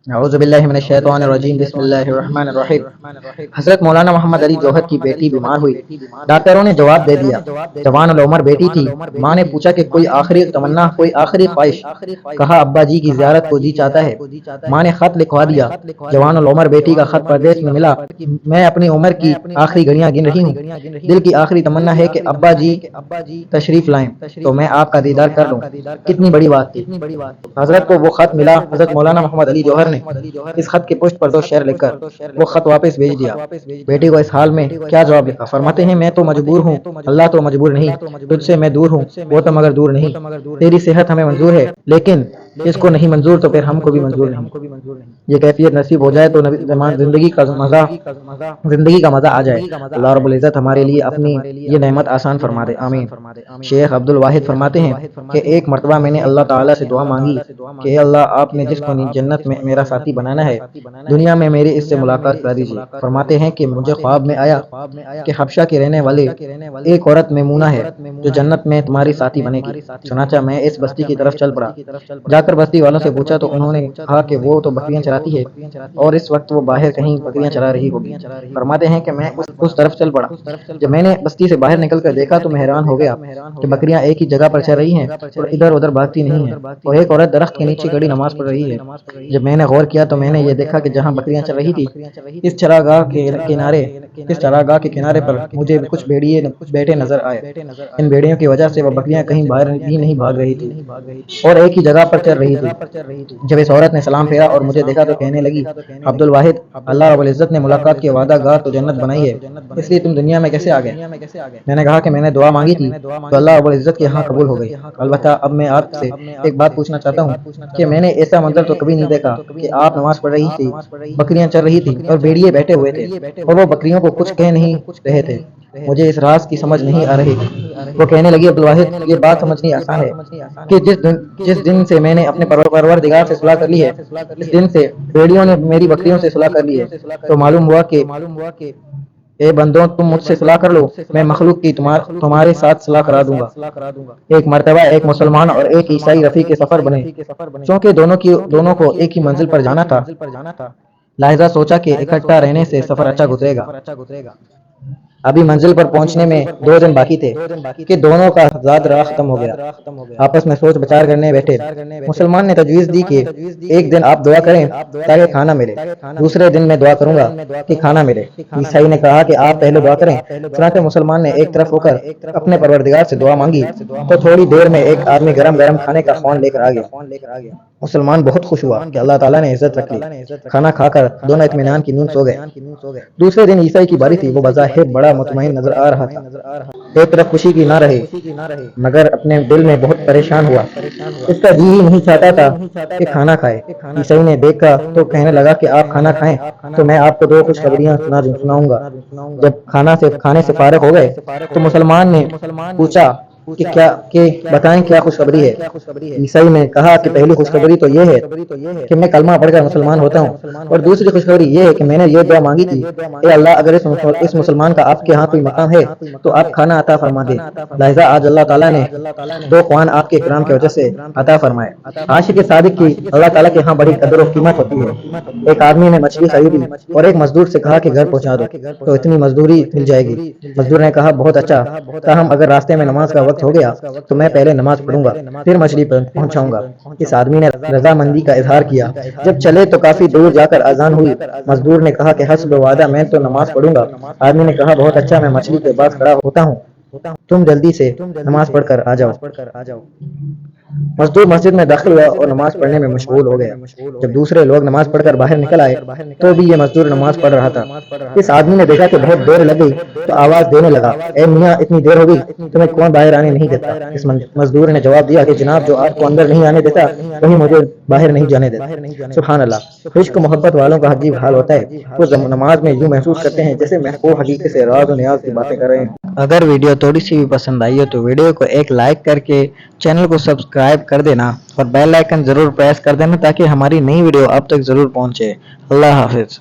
اعوذ باللہ من الشیطان الرجیم، بسم اللہ الرحمن الرحیم۔ حضرت مولانا محمد علی جوہر کی بیٹی بیمار ہوئی، ڈاکٹروں نے جواب دے دیا جوان العمر بیٹی تھی۔ ماں نے پوچھا کہ کوئی آخری تمنا، کوئی آخری خواہش؟ کہا ابا جی کی زیارت کو جی چاہتا ہے۔ ماں نے خط لکھوا دیا۔ جوان العمر بیٹی کا خط پردیس میں ملا۔ میں اپنی عمر کی آخری گھڑیاں گن رہی ہوں، دل کی آخری تمنا ہے کہ ابا جی تشریف لائیں تو میں آپ کا دیدار کر لوں۔ کتنی بڑی بات تھی۔ حضرت کو وہ خط ملا۔ حضرت مولانا محمد علی جوہر نے اس خط کے پشت پر 2 شعر لکھ کر وہ خط واپس بھیج دیا۔ بیٹی کو اس حال میں کیا جواب لکھا؟ فرماتے ہیں میں تو مجبور ہوں، اللہ تو مجبور نہیں، تجھ سے میں دور ہوں، وہ تو مگر دور نہیں۔ تیری صحت ہمیں منظور ہے، لیکن اس کو نہیں منظور تو پھر ہم کو بھی منظور نہیں۔ یہ کیفیت نصیب ہو جائے تو زندگی کا مزہ آ جائے۔ اللہ رب العزت ہمارے لیے اپنی یہ نعمت آسان فرما دے، آمین۔ شیخ عبد الواحد فرماتے ہیں کہ ایک مرتبہ میں نے اللہ تعالیٰ سے دعا مانگی کہ اے اللہ، آپ نے جس کو جنت میں میرا ساتھی بنانا ہے، دنیا میں میری اس سے ملاقات کرا دیجیے۔ فرماتے ہیں کہ مجھے خواب میں آیا کہ حبشہ کے رہنے والے ایک عورت میمونہ ہے جو جنت میں تمہاری ساتھی بنے گی۔ چنانچہ میں اس بستی کی طرف چل پڑا۔ جا کر بستی والوں سے پوچھا تو انہوں نے کہا کہ وہ تو بکریاں چراتی ہے اور اس وقت وہ باہر کہیں بکریاں چرا رہی ہوگی۔ فرماتے ہیں کہ میں اس طرف چل پڑا۔ جب میں نے بستی سے باہر نکل کر دیکھا تو میں حیران ہو گیا کہ بکریاں ایک ہی جگہ پر چر رہی ہیں اور ادھر ادھر بھاگتی نہیں ہیں، اور ایک عورت درخت کے نیچے کھڑی نماز پڑھ رہی ہے۔ جب میں نے غور کیا تو میں نے یہ دیکھا کہ جہاں بکریاں چل رہی تھی، اس چراگاہ کے کنارے پر مجھے کچھ بھیڑیے بیٹھے نظر آئے۔ ان بھیڑیوں کی وجہ سے وہ بکریاں کہیں باہر بھی نہیں بھاگ رہی تھی اور ایک ہی جگہ پر چل رہی تھی۔ جب اس عورت نے سلام پھیرا اور مجھے دیکھا تو کہنے لگی، عبد الواحد، اللہ رب العزت نے ملاقات کے وعدہ گاہ تو جنت بنائی ہے، اس لیے تم دنیا میں کیسے آ گئے؟ میں نے کہا کہ میں نے دعا مانگی تھی تو اللہ رب العزت کے ہاں قبول ہو گئی۔ البتہ اب میں آپ سے ایک بات پوچھنا چاہتا ہوں کہ میں نے ایسا منظر تو کبھی نہیں دیکھا کہ آپ نماز پڑھ رہی تھی، بکریاں چر رہی تھی اور بھیڑیے بیٹھے ہوئے تھے اور وہ بکریوں کو کچھ کہہ نہیں رہے تھے۔ مجھے اس راز کی سمجھ نہیں آ رہی۔ وہ کہنے لگی، عبد الواحد، یہ بات سمجھنی آسان ہے کہ جس دن سے میں نے اپنے پروردگار سے صلح کر لی ہے، اس دن سے بھیڑیوں نے میری بکریوں سے صلح کر لی ہے۔ تو معلوم ہوا کہ اے بندوں، تم مجھ سے صلح کر لو، میں مخلوق کی تمہارے ساتھ صلح کرا دوں گا۔ ایک مرتبہ ایک مسلمان اور ایک عیسائی رفیق سفر بنے، چونکہ دونوں کو ایک ہی منزل پر جانا تھا، لہذا سوچا کہ اکٹھا رہنے سے سفر اچھا گزرے گا۔ ابھی منزل پر پہنچنے میں 2 دن باقی تھے کہ دونوں کا زاد راہ ختم ہو گیا۔ آپس میں سوچ بچار کرنے بیٹھے۔ مسلمان نے تجویز دی کہ ایک دن آپ دعا کریں تاکہ کھانا ملے، دوسرے دن میں دعا کروں گا کہ کھانا ملے۔ عیسائی نے کہا کہ آپ پہلے دعا کریں۔ چنانچہ مسلمان نے ایک طرف ہو کر اپنے پروردگار سے دعا مانگی تو تھوڑی دیر میں ایک آدمی گرم گرم کھانے کا خوان لے کر آ گیا۔ مسلمان بہت خوش ہوا کہ اللہ تعالیٰ نے عزت رکھ لی۔ کھانا کھا کر دونوں اطمینان کی نیند سو گئے۔ دوسرے دن عیسائی کی باری تھی۔ وہ بظاہر بڑا مطمئن نظر آ رہا تھا، ایک طرف خوشی کی نہ رہی مگر اپنے دل میں بہت پریشان ہوا۔ اس کا جی ہی نہیں چاہتا تھا کہ کھانا کھائے۔ عیسائی نے دیکھا تو کہنے لگا کہ آپ کھانا کھائیں تو میں آپ کو 2 خوشخبریاں سناؤں گا۔ جب کھانے سے فارغ ہو گئے تو مسلمان نے پوچھا کہ بتائیں کیا خوشخبری ہے؟ عیسائی نے کہا کہ پہلی خوشخبری تو یہ ہے کہ میں کلمہ پڑھ کر مسلمان ہوتا ہوں، اور دوسری خوشخبری یہ ہے کہ میں نے یہ دعا مانگی تھی، اے اللہ، اگر اس مسلمان کا آپ کے ہاں کوئی مقام ہے تو آپ کھانا عطا فرما دے۔ لہذا آج اللہ تعالیٰ نے 2 خوان آپ کے اکرام کی وجہ سے عطا فرمائے۔ عاشق صادق کی اللہ تعالیٰ کے ہاں بڑی قدر و قیمت ہوتی ہے۔ ایک آدمی نے مچھلی خریدی اور ایک مزدور سے کہا کہ گھر پہنچا دو تو اتنی مزدوری مل جائے گی۔ مزدور نے کہا بہت اچھا، تاہم اگر راستے میں نماز کا وقت ہو گیا تو میں پہلے نماز پڑھوں گا پھر مچھلی پہنچاؤں گا۔ اس آدمی نے رضامندی کا اظہار کیا۔ جب چلے تو کافی دور جا کر اذان ہوئی۔ مزدور نے کہا کہ حسب وعدہ، میں تو نماز پڑھوں گا۔ آدمی نے کہا بہت اچھا، میں مچھلی کے پاس کھڑا ہوتا ہوں، تم جلدی سے نماز پڑھ کر آ جاؤ۔ مزدور مسجد میں داخل ہوا اور نماز پڑھنے میں مشغول ہو گیا۔ جب دوسرے لوگ نماز پڑھ کر باہر نکل آئے تو بھی یہ مزدور نماز پڑھ رہا تھا۔ اس آدمی نے دیکھا کہ بہت دیر لگ گئی تو آواز دینے لگا، اے میاں، اتنی دیر ہو گئی، تمہیں کون باہر آنے نہیں دیتا؟ اس مزدور نے جواب دیا کہ جناب، جو آپ کو اندر نہیں آنے دیتا وہی مجھے باہر نہیں جانے دیتا۔ سبحان اللہ۔ عشق و محبت والوں کا عجیب حال ہوتا ہے، وہ نماز میں یوں محسوس کرتے ہیں جیسے محبوب حقیقی سے راز و نیاز کی باتیں کر رہے ہیں۔ اگر ویڈیو تھوڑی سی بھی پسند آئی ہو تو ویڈیو کو ایک لائک کر کے چینل کو سبسکرائب کر دینا اور بیل آئیکن ضرور پریس کر دینا تاکہ ہماری نئی ویڈیو آپ تک ضرور پہنچے۔ اللہ حافظ۔